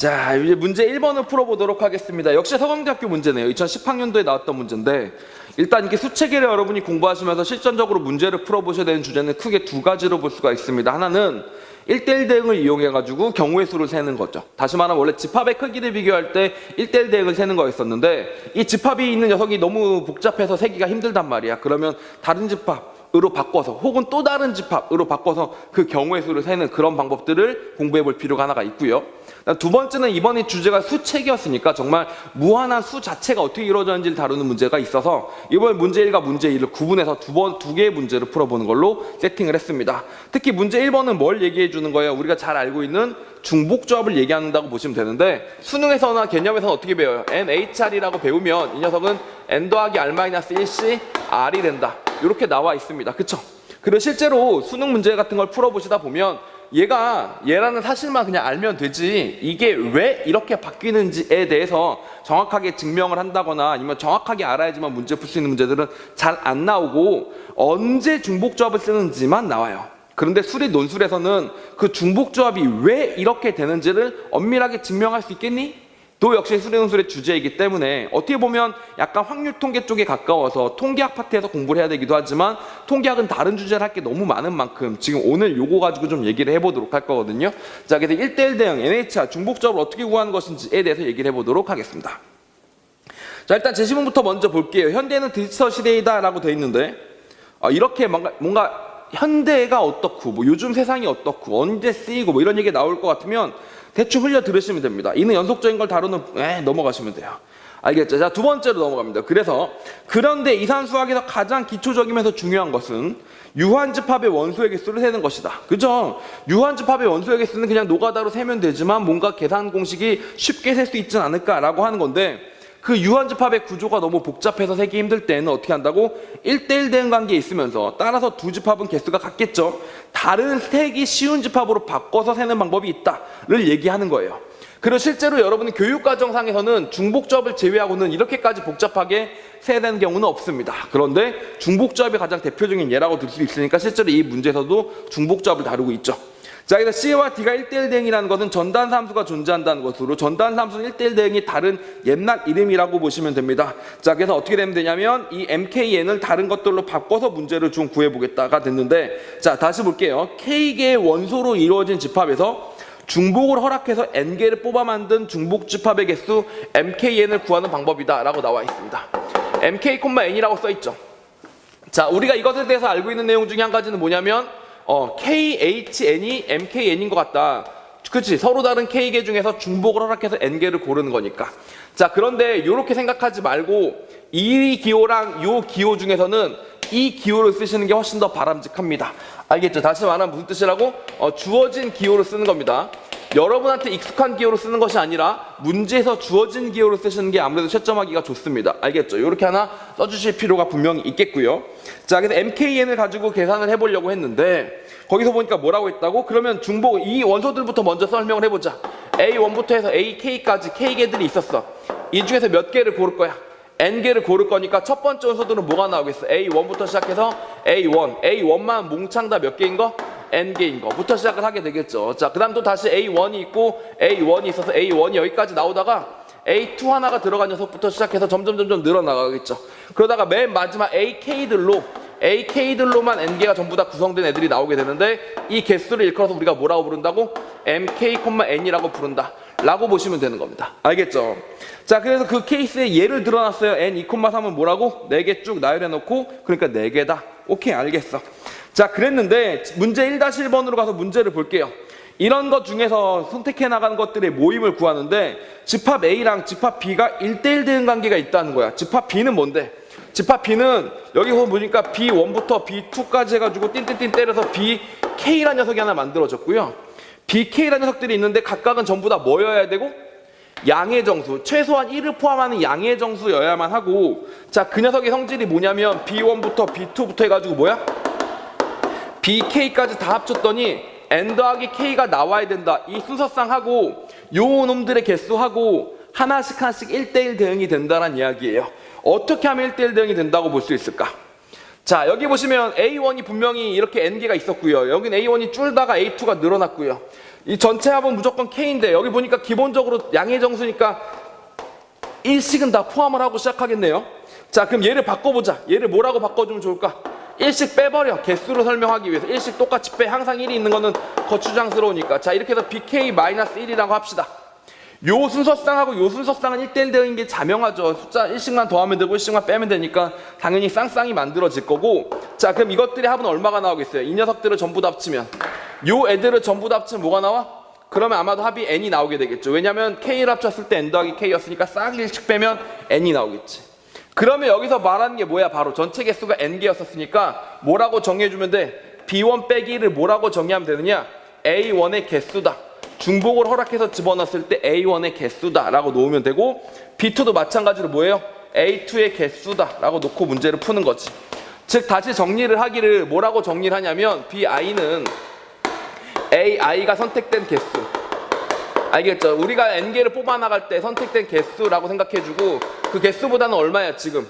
자, 이제 문제 1번을 풀어보도록 하겠습니다. 역시 서강대학교 문제네요. 2010학년도에 나왔던 문제인데 일단 이게 수체계를 여러분이 공부하시면서 실전적으로 문제를 풀어보셔야 되는 주제는 크게 두 가지로 볼 수가 있습니다. 하나는 1대1 대응을 이용해가지고 경우의 수를 세는 거죠. 다시 말하면 원래 집합의 크기를 비교할 때 1대1 대응을 세는 거였었는데 이 집합이 있는 녀석이 너무 복잡해서 세기가 힘들단 말이야. 그러면 다른 집합으로 바꿔서 혹은 또 다른 집합으로 바꿔서 그 경우의 수를 세는 그런 방법들을 공부해 볼 필요가 하나가 있고요. 두 번째는 이번에 주제가 수책이었으니까 정말 무한한 수 자체가 어떻게 이루어졌는지를 다루는 문제가 있어서 이번 문제 1과 문제 2를 구분해서 두 개의 문제를 풀어보는 걸로 세팅을 했습니다. 특히 문제 1번은 뭘 얘기해 주는 거예요? 우리가 잘 알고 있는 중복조합을 얘기한다고 보시면 되는데 수능에서나 개념에서는 어떻게 배워요? NHR이라고 배우면 이 녀석은 N 더하기 R-1C R이 된다. 이렇게 나와 있습니다. 그쵸? 그리고 실제로 수능 문제 같은 걸 풀어보시다 보면 얘라는 사실만 그냥 알면 되지 이게 왜 이렇게 바뀌는지에 대해서 정확하게 증명을 한다거나 아니면 정확하게 알아야지만 문제 풀 수 있는 문제들은 잘 안 나오고 언제 중복조합을 쓰는지만 나와요. 그런데 수리 논술에서는 그 중복조합이 왜 이렇게 되는지를 엄밀하게 증명할 수 있겠니? 또 역시 수리 논술의 주제이기 때문에 어떻게 보면 약간 확률 통계 쪽에 가까워서 통계학 파트에서 공부를 해야 되기도 하지만 통계학은 다른 주제를 할 게 너무 많은 만큼 지금 오늘 요거 가지고 좀 얘기를 해보도록 할 거거든요. 자, 그래서 1대1 대응, NHR, 중복조합을 어떻게 구하는 것인지에 대해서 얘기를 해보도록 하겠습니다. 자, 일단 제시문부터 먼저 볼게요. 현대는 디지털 시대이다 라고 돼 있는데 이렇게 뭔가 현대가 어떻고 뭐 요즘 세상이 어떻고 언제 쓰이고 뭐 이런 얘기 나올 것 같으면 대충 흘려 들으시면 됩니다. 이는 연속적인 걸 다루는 넘어가시면 돼요. 알겠죠? 자, 두 번째로 넘어갑니다. 그런데 이산수학에서 가장 기초적이면서 중요한 것은 유한집합의 원소의 개수를 세는 것이다. 그죠? 유한집합의 원소의 개수는 그냥 노가다로 세면 되지만 뭔가 계산 공식이 쉽게 셀 수 있진 않을까라고 하는 건데 그 유한집합의 구조가 너무 복잡해서 세기 힘들 때는 어떻게 한다고? 1대1 대응 관계에 있으면서 따라서 두 집합은 개수가 같겠죠. 다른 세기 쉬운 집합으로 바꿔서 세는 방법이 있다를 얘기하는 거예요. 그리고 실제로 여러분은 교육과정상에서는 중복조합을 제외하고는 이렇게까지 복잡하게 세야 되는 경우는 없습니다. 그런데 중복조합이 가장 대표적인 예라고 들 수 있으니까 실제로 이 문제에서도 중복조합을 다루고 있죠. 자, 그래서 C와 D가 1대1 대응이라는 것은 전단함수가 존재한다는 것으로 전단함수는 1대1 대응이 다른 옛날 이름이라고 보시면 됩니다. 자, 그래서 어떻게 되면 되냐면 이 MKN을 다른 것들로 바꿔서 문제를 좀 구해보겠다가 됐는데 자, 다시 볼게요. K개의 원소로 이루어진 집합에서 중복을 허락해서 N개를 뽑아 만든 중복 집합의 개수 MKN을 구하는 방법이다 라고 나와 있습니다. MK,N이라고 써있죠. 자, 우리가 이것에 대해서 알고 있는 내용 중에 한 가지는 뭐냐면 KHN이 MKN인 것 같다. 그치? 서로 다른 K개 중에서 중복을 허락해서 N개를 고르는 거니까. 자, 그런데 이렇게 생각하지 말고 이 기호랑 이 기호 중에서는 이 기호를 쓰시는 게 훨씬 더 바람직합니다. 알겠죠? 다시 말하면 무슨 뜻이라고? 주어진 기호를 쓰는 겁니다. 여러분한테 익숙한 기호로 쓰는 것이 아니라 문제에서 주어진 기호로 쓰시는 게 아무래도 채점하기가 좋습니다. 알겠죠? 이렇게 하나 써주실 필요가 분명히 있겠고요. 자, 그래서 MKN을 가지고 계산을 해보려고 했는데 거기서 보니까 뭐라고 했다고? 그러면 중복 이 원소들부터 먼저 설명을 해보자. A1부터 해서 AK까지 K개들이 있었어. 이 중에서 몇 개를 고를 거야? N개를 고를 거니까 첫 번째 원소들은 뭐가 나오겠어? A1부터 시작해서 A1만 몽창 다 몇 개인 거? N개인 거부터 시작을 하게 되겠죠. 자, 그 다음 또 다시 A1이 있고 A1이 있어서 A1이 여기까지 나오다가 A2 하나가 들어간 녀석부터 시작해서 점점 늘어나가겠죠. 그러다가 맨 마지막 AK들로만 N개가 전부 다 구성된 애들이 나오게 되는데 이 개수를 일컬어서 우리가 뭐라고 부른다고? MK,N이라고 부른다 라고 보시면 되는 겁니다. 알겠죠? 자, 그래서 그 케이스에 예를 들어놨어요. N2,3은 뭐라고? 4개 쭉 나열해 놓고 그러니까 4개다. 오케이, 알겠어. 자, 그랬는데 문제 1-1번으로 가서 문제를 볼게요. 이런 것 중에서 선택해 나가는 것들의 모임을 구하는데 집합 A랑 집합 B가 1대1 대응 관계가 있다는 거야. 집합 B는 뭔데? 집합 B는 여기서 보니까 B1부터 B2까지 해가지고 띵띵띵 때려서 BK라는 녀석이 하나 만들어졌고요. BK라는 녀석들이 있는데 각각은 전부 다 뭐여야 되고? 양의 정수, 최소한 1을 포함하는 양의 정수여야만 하고 자, 그 녀석의 성질이 뭐냐면 B1부터 B2부터 해가지고 뭐야? BK까지 다 합쳤더니 N 더하기 K가 나와야 된다. 이 순서상 하고 요 놈들의 개수하고 하나씩 1대1 대응이 된다는 이야기예요. 어떻게 하면 1대1 대응이 된다고 볼 수 있을까? 자, 여기 보시면 A1이 분명히 이렇게 N개가 있었고요. 여긴 A1이 줄다가 A2가 늘어났고요. 이 전체 합은 무조건 K인데 여기 보니까 기본적으로 양의 정수니까 일식은 다 포함을 하고 시작하겠네요. 자, 그럼 얘를 바꿔보자. 얘를 뭐라고 바꿔주면 좋을까? 일식 빼버려. 개수로 설명하기 위해서. 일식 똑같이 빼. 항상 1이 있는 거는 거추장스러우니까. 자, 이렇게 해서 BK-1이라고 합시다. 요 순서쌍하고 요 순서쌍은 1대1 대응인 게 자명하죠. 숫자 1씩만 더하면 되고 1씩만 빼면 되니까 당연히 쌍쌍이 만들어질 거고. 자, 그럼 이것들의 합은 얼마가 나오겠어요? 이 녀석들을 전부 다 합치면. 요 애들을 전부 다 합치면 뭐가 나와? 그러면 아마도 합이 n이 나오게 되겠죠. 왜냐면 k를 합쳤을 때 n 더하기 k였으니까 싹 1씩 빼면 n이 나오겠지. 그러면 여기서 말하는 게 뭐야? 바로 전체 개수가 n개였었으니까 뭐라고 정의해주면 돼? b1 빼기 1을 뭐라고 정의하면 되느냐? a1의 개수다. 중복을 허락해서 집어넣었을 때 a1의 개수다 라고 놓으면 되고, b2도 마찬가지로 뭐예요? a2의 개수다 라고 놓고 문제를 푸는 거지. 즉 다시 정리를 하기를 뭐라고 정리를 하냐면 bi는 ai가 선택된 개수. 알겠죠? 우리가 n개를 뽑아나갈 때 선택된 개수라고 생각해주고, 그 개수보다는 얼마야 지금?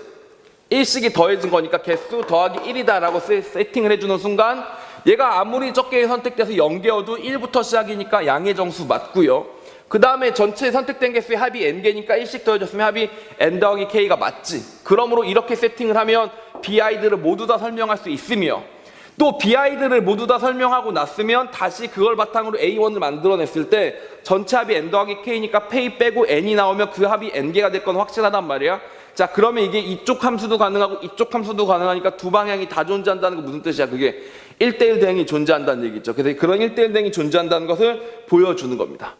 1씩이 더해진 거니까 개수 더하기 1이다 라고 세팅을 해주는 순간 얘가 아무리 적게 선택돼서 0개여도 1부터 시작이니까 양의 정수 맞고요. 그 다음에 전체 선택된 개수의 합이 n개니까 1씩 더해졌으면 합이 n 더하기 k가 맞지. 그러므로 이렇게 세팅을 하면 bi들을 모두 다 설명할 수 있으며, 또 bi들을 모두 다 설명하고 났으면 다시 그걸 바탕으로 a1을 만들어냈을 때 전체 합이 n 더하기 k니까 k 빼고 n이 나오면 그 합이 n개가 될 건 확실하단 말이야. 자, 그러면 이게 이쪽 함수도 가능하고 이쪽 함수도 가능하니까 두 방향이 다 존재한다는 거 무슨 뜻이야? 그게 1대1 대응이 존재한다는 얘기죠. 그래서 그런 1대1 대응이 존재한다는 것을 보여주는 겁니다.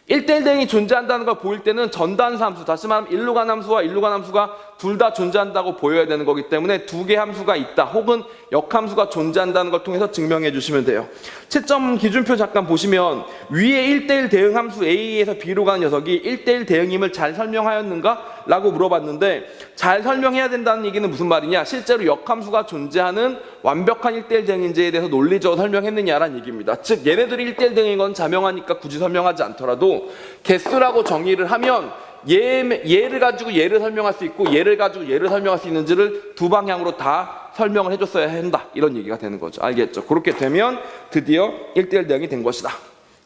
1대1 대응이 존재한다는 걸 보일 때는 전단수 함수, 다시 말하면 일로 간 함수와 일로 간 함수가 둘 다 존재한다고 보여야 되는 거기 때문에 두 개의 함수가 있다 혹은 역함수가 존재한다는 걸 통해서 증명해 주시면 돼요. 채점 기준표 잠깐 보시면 위에 1대1 대응 함수 A에서 B로 가는 녀석이 1대1 대응임을 잘 설명하였는가? 라고 물어봤는데, 잘 설명해야 된다는 얘기는 무슨 말이냐? 실제로 역함수가 존재하는 완벽한 1대1 대응인지에 대해서 논리적으로 설명했느냐라는 얘기입니다. 즉 얘네들이 1대1 대응인 건 자명하니까 굳이 설명하지 않더라도 개수라고 정의를 하면 얘를 가지고 얘를 설명할 수 있고 얘를 가지고 얘를 설명할 수 있는지를 두 방향으로 다 설명을 해줬어야 한다, 이런 얘기가 되는 거죠. 알겠죠? 그렇게 되면 드디어 1대1 대응이 된 것이다.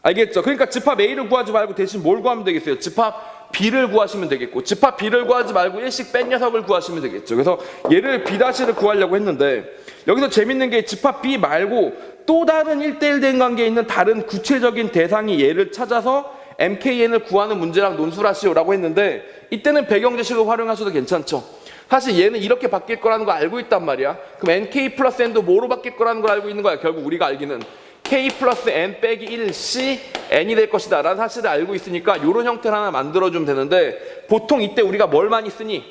알겠죠? 그러니까 집합 A를 구하지 말고 대신 뭘 구하면 되겠어요? 집합 B를 구하시면 되겠고, 집합 B를 구하지 말고 1씩 뺀 녀석을 구하시면 되겠죠. 그래서 얘를 B-를 구하려고 했는데, 여기서 재밌는 게 집합 B 말고 또 다른 1대1 대응 관계에 있는 다른 구체적인 대상이 얘를 찾아서 MKN을 구하는 문제랑 논술하시오라고 했는데, 이때는 배경지식을 활용하셔도 괜찮죠. 사실 얘는 이렇게 바뀔 거라는 거 알고 있단 말이야. 그럼 NK 플러스 N도 뭐로 바뀔 거라는 걸 알고 있는 거야. 결국 우리가 알기는 K 플러스 N 빼기 1C N이 될 것이다 라는 사실을 알고 있으니까 이런 형태를 하나 만들어주면 되는데, 보통 이때 우리가 뭘 많이 쓰니?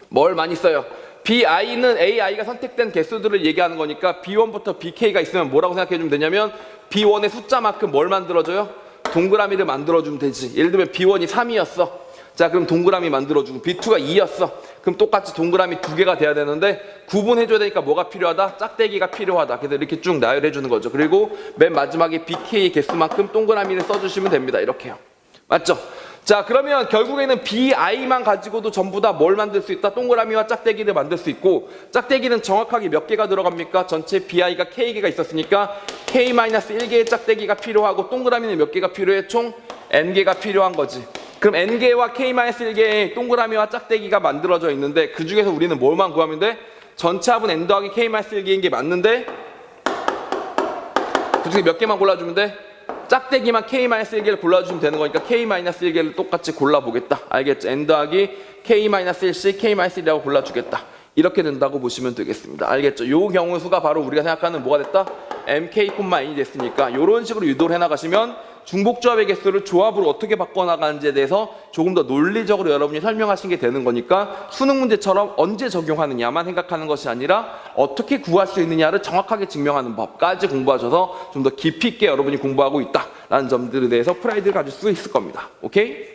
뭘 많이 써요? BI는 AI가 선택된 개수들을 얘기하는 거니까 B1부터 BK가 있으면 뭐라고 생각해주면 되냐면 B1의 숫자만큼 뭘 만들어줘요? 동그라미를 만들어주면 되지. 예를 들면 B1이 3이었어. 자, 그럼 동그라미 만들어주고, B2가 2였어. 그럼 똑같이 동그라미 2개가 돼야 되는데 구분해줘야 되니까 뭐가 필요하다? 짝대기가 필요하다. 그래서 이렇게 쭉 나열해주는 거죠. 그리고 맨 마지막에 BK 개수만큼 동그라미를 써주시면 됩니다. 이렇게요. 맞죠? 자, 그러면 결국에는 BI만 가지고도 전부 다 뭘 만들 수 있다? 동그라미와 짝대기를 만들 수 있고, 짝대기는 정확하게 몇 개가 들어갑니까? 전체 BI가 K개가 있었으니까 K-1개의 짝대기가 필요하고, 동그라미는 몇 개가 필요해? 총 N개가 필요한 거지. 그럼 N개와 K-1개의 동그라미와 짝대기가 만들어져 있는데, 그 중에서 우리는 뭘만 구하면 돼? 전체 합은 N 더하기 K-1개인 게 맞는데 그 중에 몇 개만 골라주면 돼? 짝대기만 K-1개를 골라주시면 되는 거니까 K-1개를 똑같이 골라보겠다. 알겠죠? N 더하기 K-1C, K-1이라고 골라주겠다. 이렇게 된다고 보시면 되겠습니다. 알겠죠? 요 경우 수가 바로 우리가 생각하는 뭐가 됐다? MK-N이 됐으니까 이런 식으로 유도를 해나가시면 중복조합의 개수를 조합으로 어떻게 바꿔나가는지에 대해서 조금 더 논리적으로 여러분이 설명하신 게 되는 거니까, 수능 문제처럼 언제 적용하느냐만 생각하는 것이 아니라 어떻게 구할 수 있느냐를 정확하게 증명하는 법까지 공부하셔서 좀 더 깊이 있게 여러분이 공부하고 있다라는 점들에 대해서 프라이드를 가질 수 있을 겁니다. 오케이?